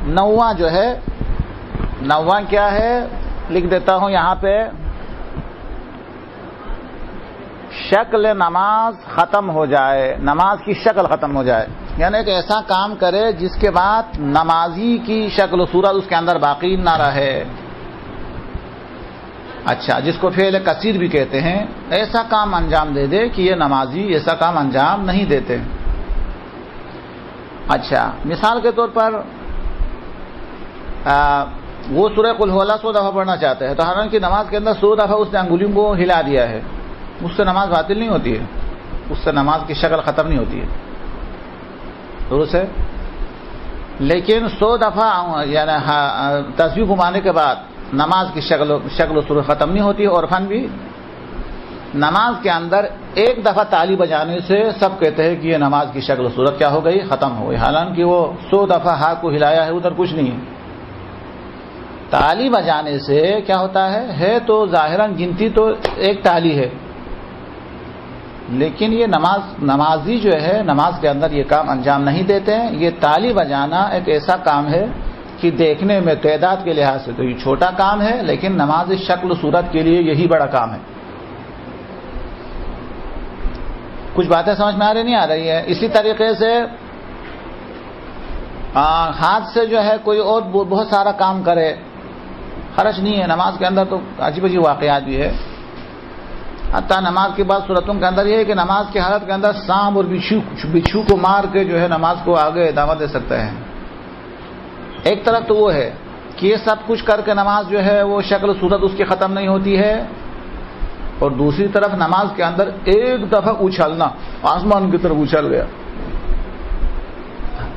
نواں جو ہے، نواں کیا ہے لکھ دیتا ہوں یہاں پہ، شکل نماز ختم ہو جائے، نماز کی شکل ختم ہو جائے، یعنی ایک ایسا کام کرے جس کے بعد نمازی کی شکل و صورت اس کے اندر باقی نہ رہے. اچھا، جس کو فعل کثیر بھی کہتے ہیں، ایسا کام انجام دے دے کہ یہ نمازی ایسا کام انجام نہیں دیتے. اچھا، مثال کے طور پر وہ سورہ قل هو الله 100 دفعہ پڑھنا چاہتے ہیں، تو حالانکہ نماز کے اندر 100 دفعہ اس نے انگلیوں کو ہلا دیا ہے، اس سے نماز باطل نہیں ہوتی ہے، اس سے نماز کی شکل ختم نہیں ہوتی ہے، درست ہے. لیکن 100 دفعہ یعنی تسبیح گھمانے کے بعد نماز کی شکل و صورت ختم نہیں ہوتی ہے. اور فن بھی نماز کے اندر ایک دفعہ تالی بجانے سے سب کہتے ہیں کہ یہ نماز کی شکل و صورت کیا ہو گئی، ختم ہو گئی، حالانکہ وہ 100 دفعہ ہاتھ کو ہلایا ہے، ادھر کچھ نہیں ہے. تالی بجانے سے کیا ہوتا ہے تو ظاہراً گنتی تو ایک تالی ہے، لیکن یہ نمازی جو ہے نماز کے اندر یہ کام انجام نہیں دیتے ہیں. یہ تالی بجانا ایک ایسا کام ہے کہ دیکھنے میں تعداد کے لحاظ سے تو یہ چھوٹا کام ہے، لیکن نماز شکل و صورت کے لیے یہی بڑا کام ہے. کچھ باتیں سمجھ میں آ رہی نہیں آ رہی ہے؟ اسی طریقے سے ہاتھ سے جو ہے کوئی اور بہت سارا کام کرے، حرج نہیں ہے. نماز کے اندر تو عجیب عجیب واقعات بھی ہے. حتیٰ نماز کے بعد صورتوں کے اندر یہ ہے کہ نماز کی حالت کے اندر سانپ اور بچھو کو مار کے جو ہے نماز کو آگے دعوت دے سکتے ہیں. ایک طرف تو وہ ہے کہ یہ سب کچھ کر کے نماز جو ہے وہ شکل و صورت اس کی ختم نہیں ہوتی ہے، اور دوسری طرف نماز کے اندر ایک دفعہ اچھلنا، آسمان کی طرف اچھل گیا.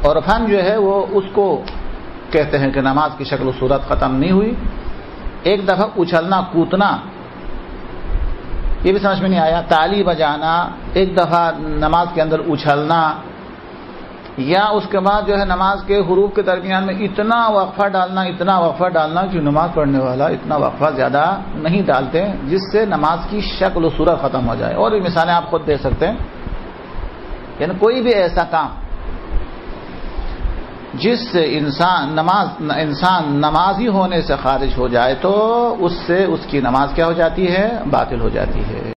اور فن جو ہے وہ اس کو کہتے ہیں کہ نماز کی شکل و صورت ختم نہیں ہوئی. ایک دفعہ اچھلنا کودنا یہ بھی سمجھ میں نہیں آیا. تالی بجانا، ایک دفعہ نماز کے اندر اچھلنا، یا اس کے بعد جو ہے نماز کے حروف کے درمیان میں اتنا وقفہ ڈالنا کہ نماز پڑھنے والا اتنا وقفہ زیادہ نہیں ڈالتے جس سے نماز کی شکل و صورت ختم ہو جائے. اور بھی مثالیں آپ خود دے سکتے ہیں. یعنی کوئی بھی ایسا کام جس سے انسان نمازی ہونے سے خارج ہو جائے تو اس سے اس کی نماز کیا ہو جاتی ہے، باطل ہو جاتی ہے.